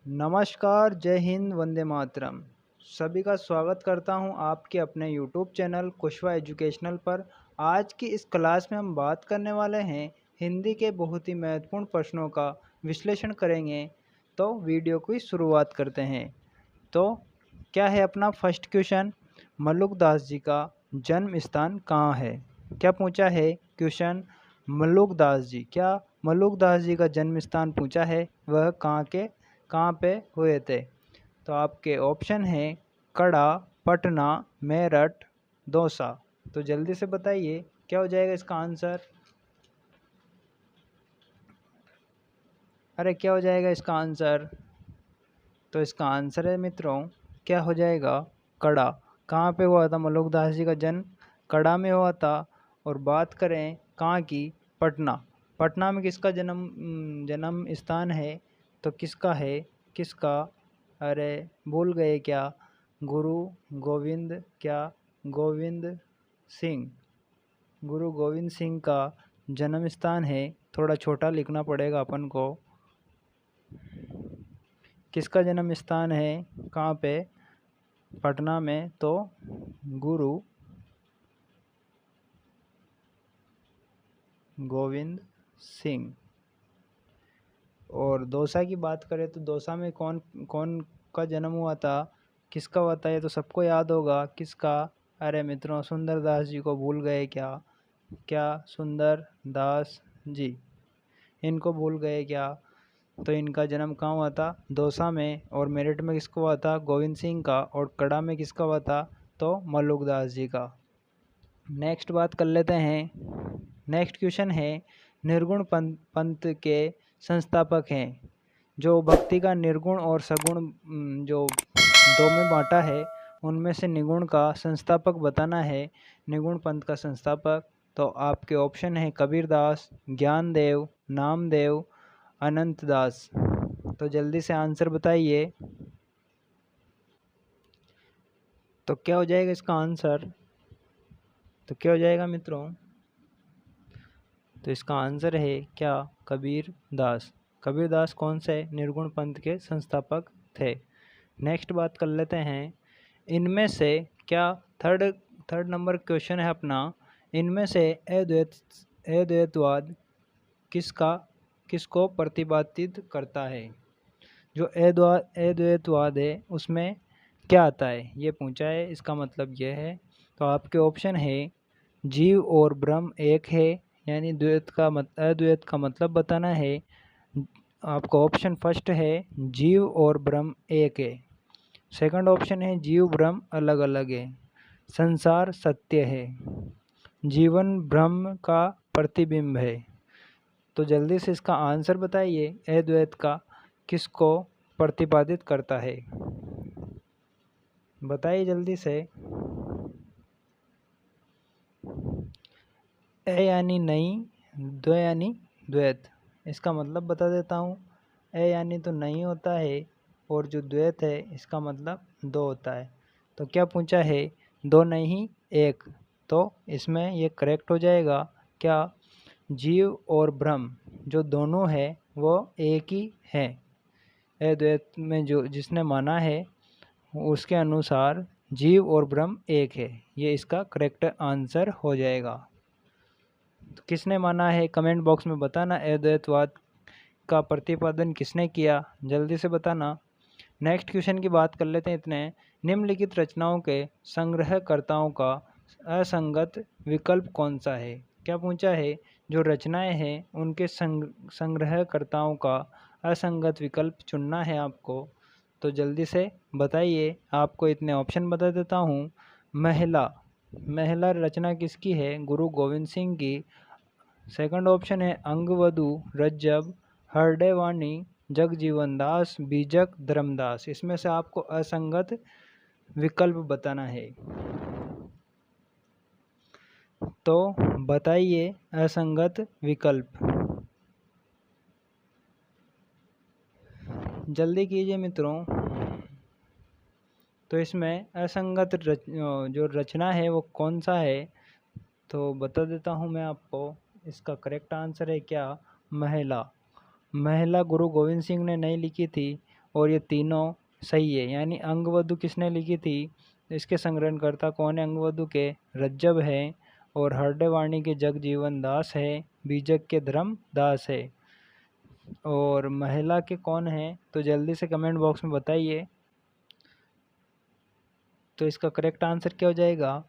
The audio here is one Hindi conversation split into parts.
नमस्कार, जय हिंद, वंदे मातरम। सभी का स्वागत करता हूं आपके अपने यूट्यूब चैनल कुशवा एजुकेशनल पर। आज की इस क्लास में हम बात करने वाले हैं हिंदी के बहुत ही महत्वपूर्ण प्रश्नों का विश्लेषण करेंगे। तो वीडियो की शुरुआत करते हैं। तो क्या है अपना फर्स्ट क्वेश्चन, मल्लुकदास जी का जन्म स्थान कहाँ है? क्या पूछा है क्वेश्चन, मल्लुकदास जी, क्या मल्लुकदास जी का जन्म स्थान पूछा है, वह कहाँ पे हुए थे? तो आपके ऑप्शन हैं कड़ा, पटना, मेरठ, दौसा। तो जल्दी से बताइए क्या हो जाएगा इसका आंसर। अरे क्या हो जाएगा इसका आंसर? तो इसका आंसर है मित्रों, क्या हो जाएगा, कड़ा। कहाँ पे हुआ था मल्लुकदास जी का जन्म? कड़ा में हुआ था। और बात करें कहाँ की, पटना। पटना में किसका जन्म स्थान है? तो किसका है, किसका? अरे भूल गए क्या? गुरु गोविंद, क्या? गोविंद सिंह। गुरु गोविंद सिंह का जन्म स्थान है। थोड़ा छोटा लिखना पड़ेगा अपन को। किसका जन्म स्थान है, कहाँ पे? पटना में। तो गुरु गोविंद सिंह। और दौसा की बात करें तो दौसा में कौन कौन का जन्म हुआ था, किसका हुआ था? ये तो सबको याद होगा, किसका? अरे मित्रों, सुंदर दास जी को भूल गए क्या? क्या सुंदर दास जी, इनको भूल गए क्या? तो इनका जन्म कहाँ हुआ था? दौसा में। और मेरठ में किसका हुआ था? गोविंद सिंह का। और कड़ा में किसका हुआ था? तो मल्लुकदास जी का। नेक्स्ट बात कर लेते हैं। नेक्स्ट क्वेश्चन है, निर्गुण पंथ के संस्थापक हैं। जो भक्ति का निर्गुण और सगुण जो दो में बांटा है, उनमें से निगुण का संस्थापक बताना है। निगुण पंथ का संस्थापक। तो आपके ऑप्शन है कबीरदास, ज्ञानदेव, नामदेव, अनंतदास। तो जल्दी से आंसर बताइए। तो क्या हो जाएगा इसका आंसर? तो क्या हो जाएगा मित्रों? तो इसका आंसर है क्या, कबीर दास। कबीर दास कौन से निर्गुण पंथ के संस्थापक थे। नेक्स्ट बात कर लेते हैं, इनमें से क्या, थर्ड थर्ड नंबर क्वेश्चन है अपना, इनमें से अद्वैतवाद किसका किसको प्रतिपादित करता है? जो अद्वैतवाद है उसमें क्या आता है, ये पूछा है। इसका मतलब ये है। तो आपके ऑप्शन है जीव और ब्रह्म एक है, यानी अद्वैत का मतलब बताना है। आपका ऑप्शन फर्स्ट है जीव और ब्रह्म एक है। सेकंड ऑप्शन है जीव ब्रह्म अलग अलग है। संसार सत्य है। जीवन ब्रह्म का प्रतिबिंब है। तो जल्दी से इसका आंसर बताइए, अद्वैत का किसको प्रतिपादित करता है? बताइए जल्दी से। ए यानी नहीं, द्व यानी द्वैत। इसका मतलब बता देता हूँ। ए यानी तो नहीं होता है, और जो द्वैत है इसका मतलब दो होता है। तो क्या पूछा है, दो नहीं एक। तो इसमें ये करेक्ट हो जाएगा क्या, जीव और ब्रह्म जो दोनों है वो एक ही है। अद्वैत में जो जिसने माना है उसके अनुसार जीव और ब्रह्म एक है। ये इसका करेक्ट आंसर हो जाएगा। तो किसने माना है कमेंट बॉक्स में बताना, अद्वैतवाद का प्रतिपादन किसने किया, जल्दी से बताना। नेक्स्ट क्वेश्चन की बात कर लेते हैं इतने। निम्नलिखित रचनाओं के संग्रहकर्ताओं का असंगत विकल्प कौन सा है? क्या पूछा है, जो रचनाएं हैं उनके संग्रहकर्ताओं का असंगत विकल्प चुनना है आपको। तो जल्दी से बताइए। आपको इतने ऑप्शन बता देता हूँ। महिला, महिला रचना किसकी है? गुरु गोविंद सिंह की। सेकंड ऑप्शन है अंगवधु रज्जब, हरडेवाणी, जगजीवन दास, बीजक धर्मदास। इसमें से आपको असंगत विकल्प बताना है। तो बताइए असंगत विकल्प, जल्दी कीजिए मित्रों। तो इसमें जो रचना है वो कौन सा है? तो बता देता हूँ मैं आपको। इसका करेक्ट आंसर है क्या, महिला। महिला गुरु गोविंद सिंह ने नहीं लिखी थी, और ये तीनों सही है। यानी अंगवधु किसने लिखी थी, इसके संग्रहणकर्ता कौन है अंगवधु के, रज्जब है, और हृदयवाणी के जगजीवन दास है, बीजक के धर्मदास है। और महिला के कौन है, तो जल्दी से कमेंट बॉक्स में बताइए। तो इसका करेक्ट आंसर क्या हो जाएगा,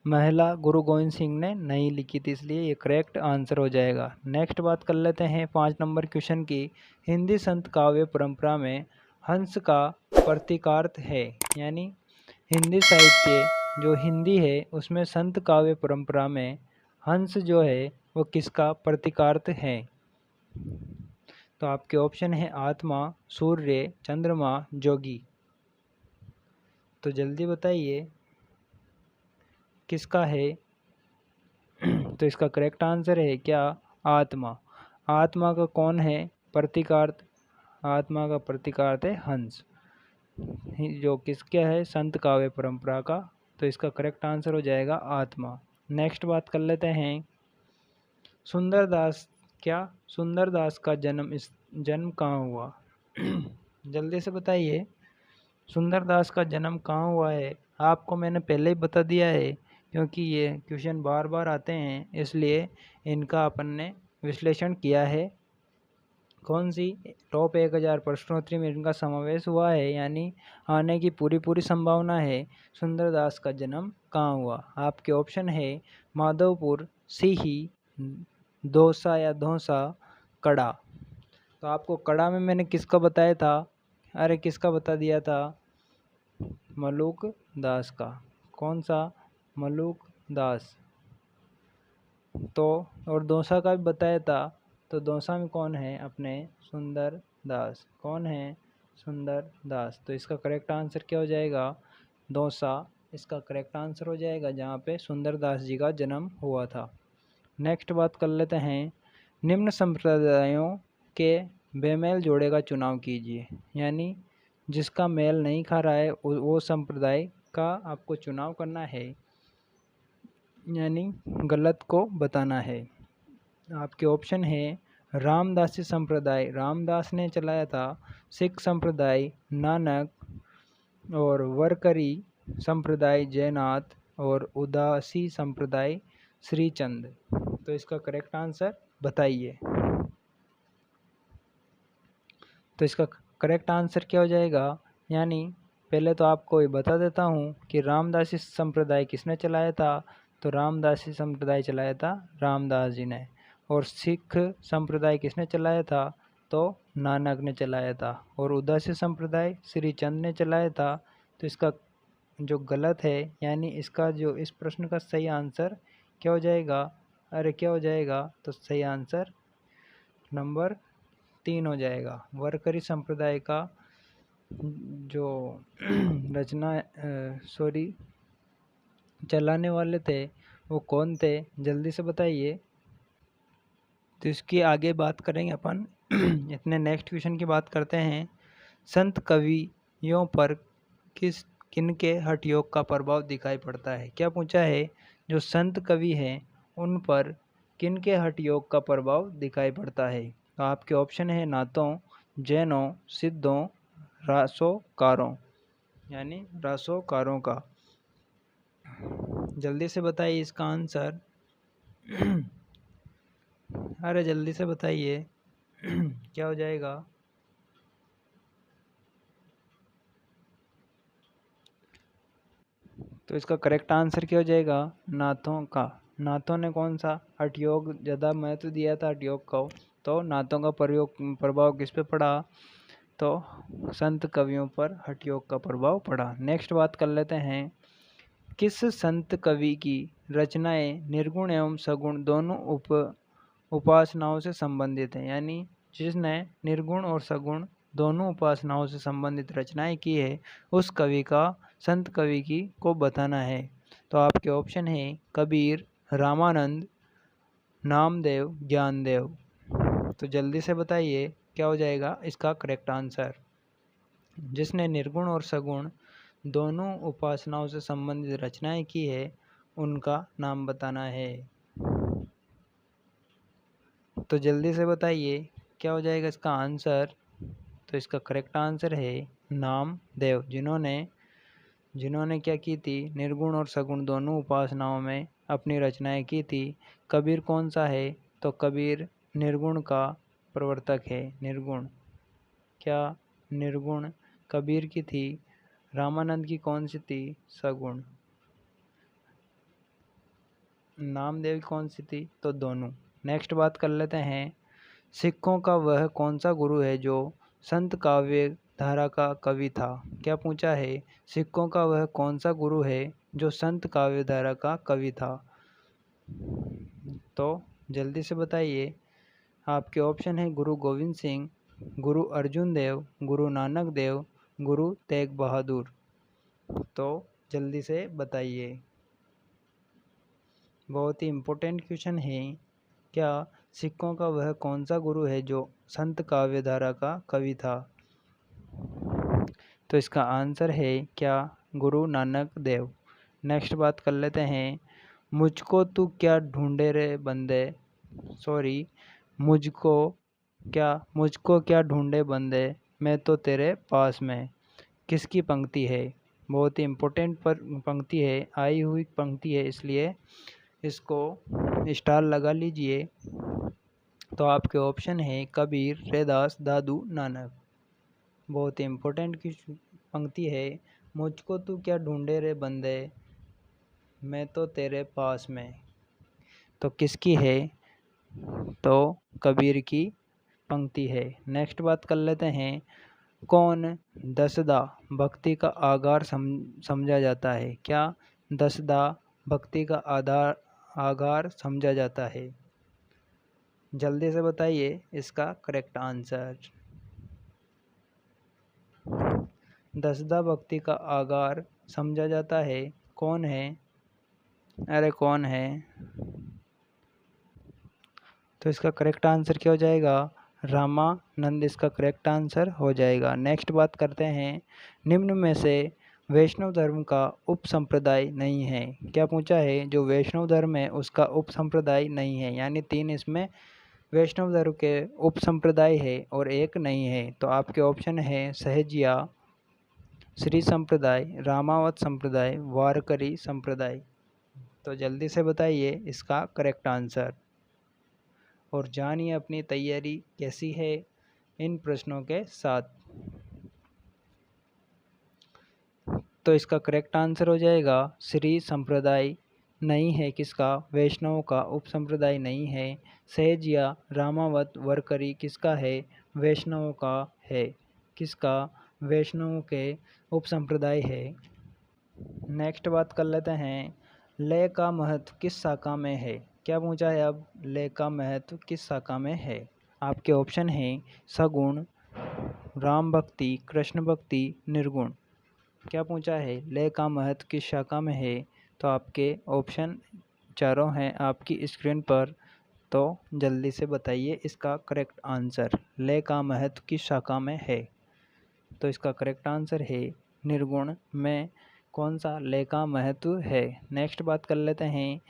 महिला गुरु गोविंद सिंह ने नहीं लिखी थी, इसलिए ये करेक्ट आंसर हो जाएगा। नेक्स्ट बात कर लेते हैं 5 नंबर क्वेश्चन की। हिंदी संत काव्य परंपरा में हंस का प्रतीकार्थ है, यानी हिंदी साहित्य जो हिंदी है उसमें संत काव्य परंपरा में हंस जो है वो किसका प्रतीकार्थ है। तो आपके ऑप्शन है आत्मा, सूर्य, चंद्रमा, जोगी। तो जल्दी बताइए किसका है। तो इसका करेक्ट आंसर है क्या, आत्मा। आत्मा का कौन है प्रतीकार्थ, आत्मा का प्रतीकार्थ है हंस, जो किसका है, संत काव्य परंपरा का। तो इसका करेक्ट आंसर हो जाएगा आत्मा। नेक्स्ट बात कर लेते हैं सुंदरदास, क्या सुंदरदास का जन्म कहाँ हुआ। जल्दी से बताइए सुंदरदास का जन्म कहाँ हुआ है। आपको मैंने पहले ही बता दिया है, क्योंकि ये क्वेश्चन बार बार आते हैं इसलिए इनका अपन ने विश्लेषण किया है। कौन सी टॉप 1000 प्रश्नोत्तरी में इनका समावेश हुआ है, यानी आने की पूरी संभावना है। सुंदरदास का जन्म कहाँ हुआ। आपके ऑप्शन है माधवपुर, सीही, दौसा या धौसा, कड़ा। तो आपको कड़ा में मैंने किसका बताया था, अरे किसका बता दिया था, मलूक दास का। कौन सा, मलूक दास। तो और दौसा का भी बताया था, तो दौसा में कौन है, अपने सुंदर दास। कौन है, सुंदर दास। तो इसका करेक्ट आंसर क्या हो जाएगा, दौसा इसका करेक्ट आंसर हो जाएगा, जहाँ पे सुंदर दास जी का जन्म हुआ था। नेक्स्ट बात कर लेते हैं निम्न संप्रदायों के बेमेल जोड़े का चुनाव कीजिए, यानी जिसका मेल नहीं खा रहा है वो संप्रदाय का आपको चुनाव करना है, यानी गलत को बताना है। आपके ऑप्शन है रामदासी संप्रदाय, रामदास ने चलाया था, सिख संप्रदाय, नानक, और वरकरी संप्रदाय, जयनाथ, और उदासी संप्रदाय, श्रीचंद। तो इसका करेक्ट आंसर बताइए। तो इसका करेक्ट आंसर क्या हो जाएगा, यानी पहले तो आपको ये बता देता हूँ कि रामदासी संप्रदाय किसने चलाया था। तो रामदासी संप्रदाय चलाया था रामदास जी ने। और सिख संप्रदाय किसने चलाया था, तो नानक ने चलाया था। और उदासी संप्रदाय श्रीचंद ने चलाया था। तो इसका जो गलत है, यानी इसका जो इस प्रश्न का सही आंसर क्या हो जाएगा, अरे क्या हो जाएगा, तो सही आंसर नंबर 3 हो जाएगा। वरकरी संप्रदाय का जो रचना चलाने वाले थे वो कौन थे, जल्दी से बताइए। तो इसकी आगे बात करेंगे अपन। इतने नेक्स्ट क्वेश्चन की बात करते हैं। संत कवियों पर किनके हठ योग का प्रभाव दिखाई पड़ता है। क्या पूछा है, जो संत कवि हैं उन पर किनके हठ योग का प्रभाव दिखाई पड़ता है। तो आपके ऑप्शन है नाथों, जैनों, सिद्धों, रासोकारों, यानी रासोकारों का। जल्दी से बताइए इसका आंसर। अरे जल्दी से बताइए क्या हो जाएगा। तो इसका करेक्ट आंसर क्या हो जाएगा, नाथों का। नाथों ने कौन सा हठ योग ज़्यादा महत्व दिया था हठ योग को, तो नाथों का प्रभाव किस पे पड़ा, तो संत कवियों पर हठ योग का प्रभाव पड़ा। नेक्स्ट बात कर लेते हैं किस संत कवि की रचनाएं निर्गुण एवं सगुण दोनों उपासनाओं से संबंधित हैं, यानी जिसने निर्गुण और सगुण दोनों उपासनाओं से संबंधित रचनाएं की है उस कवि का, संत कवि की को बताना है। तो आपके ऑप्शन है कबीर, रामानंद, नामदेव, ज्ञानदेव। तो जल्दी से बताइए क्या हो जाएगा इसका करेक्ट आंसर। जिसने निर्गुण और सगुण दोनों उपासनाओं से संबंधित रचनाएं की है उनका नाम बताना है। तो जल्दी से बताइए क्या हो जाएगा इसका आंसर। तो इसका करेक्ट आंसर है नामदेव, जिन्होंने क्या की थी, निर्गुण और सगुण दोनों उपासनाओं में अपनी रचनाएं की थी। कबीर कौन सा है, तो कबीर निर्गुण का प्रवर्तक है। निर्गुण, क्या निर्गुण कबीर की थी। रामानंद की कौन सी थी, सगुण। नामदेव की कौन सी थी, तो दोनों। नेक्स्ट बात कर लेते हैं, सिखों का वह कौन सा गुरु है जो संत काव्य धारा का कवि था। क्या पूछा है, सिखों का वह कौन सा गुरु है जो संत काव्य धारा का कवि था। तो जल्दी से बताइए। आपके ऑप्शन है गुरु गोविंद सिंह, गुरु अर्जुन देव, गुरु नानक देव, गुरु तेग बहादुर। तो जल्दी से बताइए। बहुत ही इम्पोर्टेंट क्वेश्चन है। क्या सिखों का वह कौन सा गुरु है जो संत काव्य धारा का कवि था। तो इसका आंसर है क्या, गुरु नानक देव। नेक्स्ट बात कर लेते हैं, मुझको तू क्या ढूंढे रे बंदे, सॉरी, मुझको क्या ढूंढे बंदे, मैं तो तेरे पास में, किसकी पंक्ति है। बहुत ही इम्पोर्टेंट पंक्ति है, आई हुई पंक्ति है, इसलिए इसको स्टार लगा लीजिए। तो आपके ऑप्शन है कबीर, रैदास, दादू, नानक। बहुत ही इम्पोर्टेंट की पंक्ति है, मुझको तू क्या ढूंढे रे बंदे, मैं तो तेरे पास में। तो किसकी है, तो कबीर की पंक्ति है। नेक्स्ट बात कर लेते हैं, कौन दसदा भक्ति का आधार समझा जाता है। क्या दसदा भक्ति का आधार समझा जाता है। जल्दी से बताइए इसका करेक्ट आंसर। दसदा भक्ति का आधार समझा जाता है, कौन है, अरे कौन है। तो इसका करेक्ट आंसर क्या हो जाएगा, रामानंद इसका करेक्ट आंसर हो जाएगा। नेक्स्ट बात करते हैं, निम्न में से वैष्णव धर्म का उप संप्रदाय नहीं है। क्या पूछा है, जो वैष्णव धर्म है उसका उप संप्रदाय नहीं है, यानी 3 इसमें वैष्णव धर्म के उप संप्रदाय है और एक नहीं है। तो आपके ऑप्शन है सहजिया, श्री संप्रदाय, रामावत संप्रदाय, वारकरी संप्रदाय। तो जल्दी से बताइए इसका करेक्ट आंसर और जानिए अपनी तैयारी कैसी है इन प्रश्नों के साथ। तो इसका करेक्ट आंसर हो जाएगा श्री संप्रदाय नहीं है, किसका, वैष्णव का उप संप्रदाय नहीं है। सहजिया, रामावत, वरकरी किसका है, वैष्णव का है। किसका, वैष्णव के उप संप्रदाय है। नेक्स्ट बात कर लेते हैं, लय का महत्व किस शाखा में है। क्या पूछा है अब, लय का महत्व किस शाखा में है। आपके ऑप्शन हैं सगुण, राम भक्ति, कृष्ण भक्ति, निर्गुण। क्या पूछा है, लय का महत्व किस शाखा में है। तो आपके ऑप्शन चारों हैं आपकी स्क्रीन पर। तो जल्दी से बताइए इसका करेक्ट आंसर, लय का महत्व किस शाखा में है। तो इसका करेक्ट आंसर है निर्गुण में कौन सा लय का महत्व है। नेक्स्ट बात कर लेते हैं,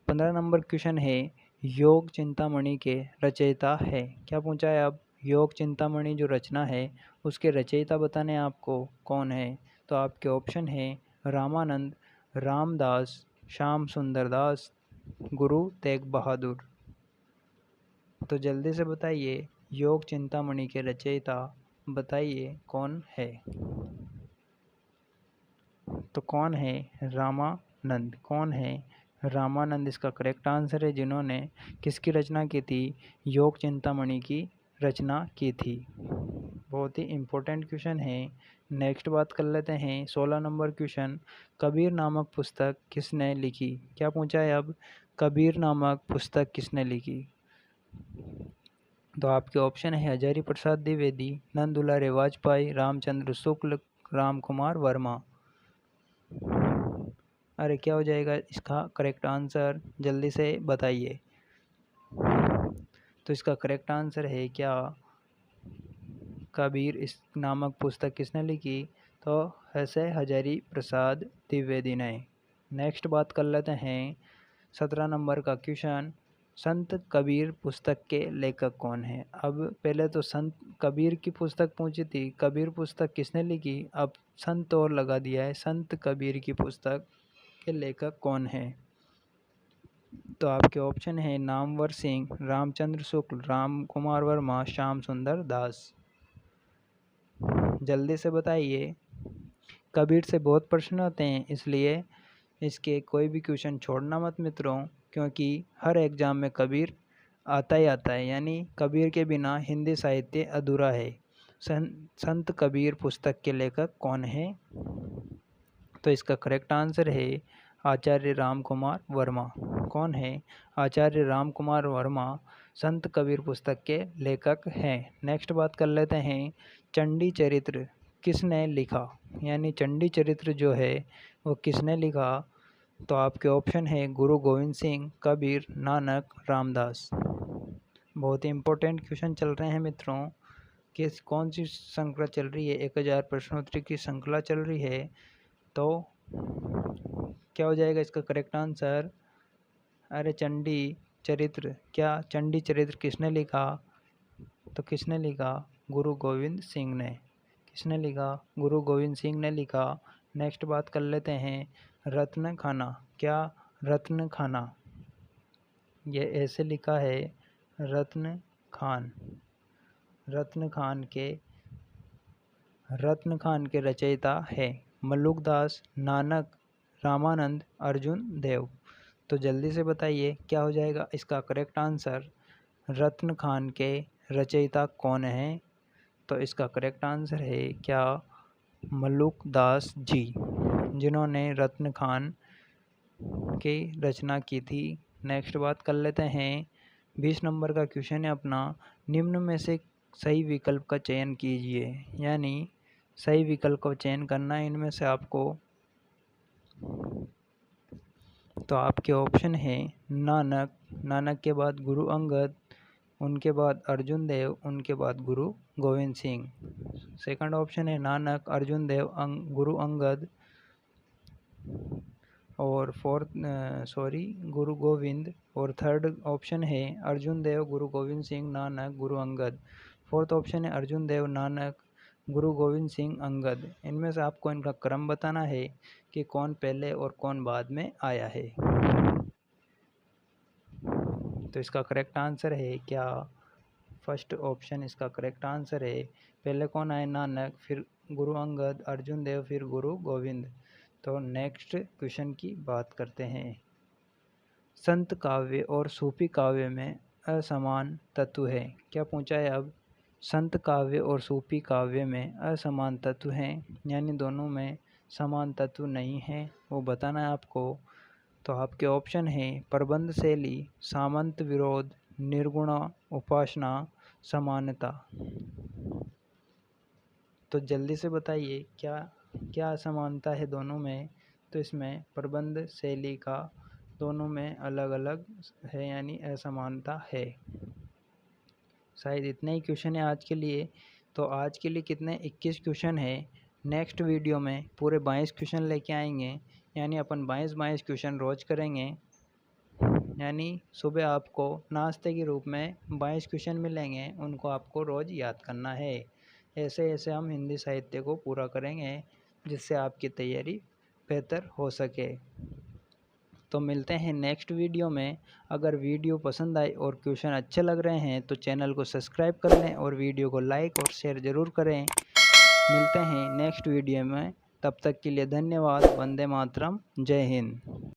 15 नंबर क्वेश्चन है, योग चिंतामणि के रचयिता है। क्या पूछा है अब, योग चिंतामणि जो रचना है उसके रचयिता बताने आपको कौन है। तो आपके ऑप्शन है रामानंद, रामदास, श्याम सुंदर दास, गुरु तेग बहादुर। तो जल्दी से बताइए योग चिंतामणि के रचयिता बताइए कौन है। तो कौन है, रामानंद। कौन है, रामानंद इसका करेक्ट आंसर है, जिन्होंने किसकी रचना की थी, योग चिंतामणि की रचना की थी। बहुत ही इम्पोर्टेंट क्वेश्चन है। नेक्स्ट बात कर लेते हैं 16 नंबर क्वेश्चन, कबीर नामक पुस्तक किसने लिखी। क्या पूछा है अब, कबीर नामक पुस्तक किसने लिखी। तो आपके ऑप्शन है हजारी प्रसाद द्विवेदी, नंद दुलारे वाजपेयी, रामचंद्र शुक्ल, राम कुमार वर्मा। अरे क्या हो जाएगा इसका करेक्ट आंसर, जल्दी से बताइए। तो इसका करेक्ट आंसर है क्या, कबीर इस नामक पुस्तक किसने लिखी। तो ऐसे हजारी प्रसाद द्विवेदी ने। नेक्स्ट बात कर लेते हैं 17 नंबर का क्वेश्चन, संत कबीर पुस्तक के लेखक कौन है। अब पहले तो संत कबीर की पुस्तक पूछी थी, कबीर पुस्तक किसने लिखी, अब संत और लगा दिया है, संत कबीर की पुस्तक के लेखक कौन है। तो आपके ऑप्शन है नामवर सिंह, रामचंद्र शुक्ल, राम कुमार वर्मा, श्याम सुंदर दास। जल्दी से बताइए। कबीर से बहुत प्रश्न होते हैं, इसलिए इसके कोई भी क्वेश्चन छोड़ना मत मित्रों, क्योंकि हर एग्ज़ाम में कबीर आता ही आता है, यानी कबीर के बिना हिंदी साहित्य अधूरा है। संत कबीर पुस्तक के लेखक कौन है। तो इसका करेक्ट आंसर है आचार्य राम कुमार वर्मा। कौन है, आचार्य राम कुमार वर्मा संत कबीर पुस्तक के लेखक हैं। नेक्स्ट बात कर लेते हैं, चंडी चरित्र किसने लिखा, यानी चंडी चरित्र जो है वो किसने लिखा। तो आपके ऑप्शन है गुरु गोविंद सिंह, कबीर, नानक, रामदास। बहुत ही इम्पोर्टेंट क्वेश्चन चल रहे हैं मित्रों। किस कौन सी श्रृंखला चल रही है, 1000 प्रश्नोत्तरी की श्रृंखला चल रही है। तो क्या हो जाएगा इसका करेक्ट आंसर। अरे चंडी चरित्र, क्या चंडी चरित्र किसने लिखा। तो किसने लिखा, गुरु गोविंद सिंह ने। किसने लिखा, गुरु गोविंद सिंह ने लिखा। नेक्स्ट बात कर लेते हैं रत्न खाना, क्या रत्न खाना ये ऐसे लिखा है रत्न खान। रत्न खान के रचयिता है मल्लुकदास, नानक, रामानंद, अर्जुन देव। तो जल्दी से बताइए क्या हो जाएगा इसका करेक्ट आंसर। रत्न खान के रचयिता कौन है। तो इसका करेक्ट आंसर है क्या, मल्लुकदास जी, जिन्होंने रत्न खान की रचना की थी। नेक्स्ट बात कर लेते हैं 20 नंबर का क्वेश्चन है अपना, निम्न में से सही विकल्प का चयन कीजिए, यानी सही विकल्प का चयन करना है इनमें से आपको। तो आपके ऑप्शन है नानक, नानक के बाद गुरु अंगद, उनके बाद अर्जुन देव, उनके बाद गुरु गोविंद सिंह। सेकंड ऑप्शन है नानक, अर्जुन देव, गुरु अंगद, और गुरु गोविंद। और थर्ड ऑप्शन है अर्जुन देव, गुरु गोविंद सिंह, नानक, गुरु अंगद। फोर्थ ऑप्शन है अर्जुन देव, नानक, गुरु गोविंद सिंह, अंगद। इनमें से आपको इनका क्रम बताना है कि कौन पहले और कौन बाद में आया है। तो इसका करेक्ट आंसर है क्या, फर्स्ट ऑप्शन इसका करेक्ट आंसर है। पहले कौन आए, नानक, फिर गुरु अंगद, अर्जुन देव, फिर गुरु गोविंद। तो नेक्स्ट क्वेश्चन की बात करते हैं, संत काव्य और सूफी काव्य में असमान तत्व है। क्या पूछा है अब, संत काव्य और सूफी काव्य में असमान तत्व हैं, यानी दोनों में समान तत्व नहीं है, वो बताना है आपको। तो आपके ऑप्शन है प्रबंध शैली, सामंत विरोध, निर्गुण उपासना, समानता। तो जल्दी से बताइए क्या क्या असमानता है दोनों में। तो इसमें प्रबंध शैली का दोनों में अलग अलग है, यानी असमानता है। शायद इतने ही क्वेश्चन है आज के लिए। तो आज के लिए कितने 21 क्वेश्चन है। नेक्स्ट वीडियो में पूरे 22 क्वेश्चन लेके आएंगे, यानी अपन 22 क्वेश्चन रोज करेंगे, यानी सुबह आपको नाश्ते के रूप में 22 क्वेश्चन मिलेंगे, उनको आपको रोज़ याद करना है। ऐसे ऐसे हम हिंदी साहित्य को पूरा करेंगे जिससे आपकी तैयारी बेहतर हो सके। तो मिलते हैं नेक्स्ट वीडियो में। अगर वीडियो पसंद आए और क्वेश्चन अच्छे लग रहे हैं तो चैनल को सब्सक्राइब कर लें और वीडियो को लाइक और शेयर ज़रूर करें। मिलते हैं नेक्स्ट वीडियो में, तब तक के लिए धन्यवाद। वंदे मातरम, जय हिंद।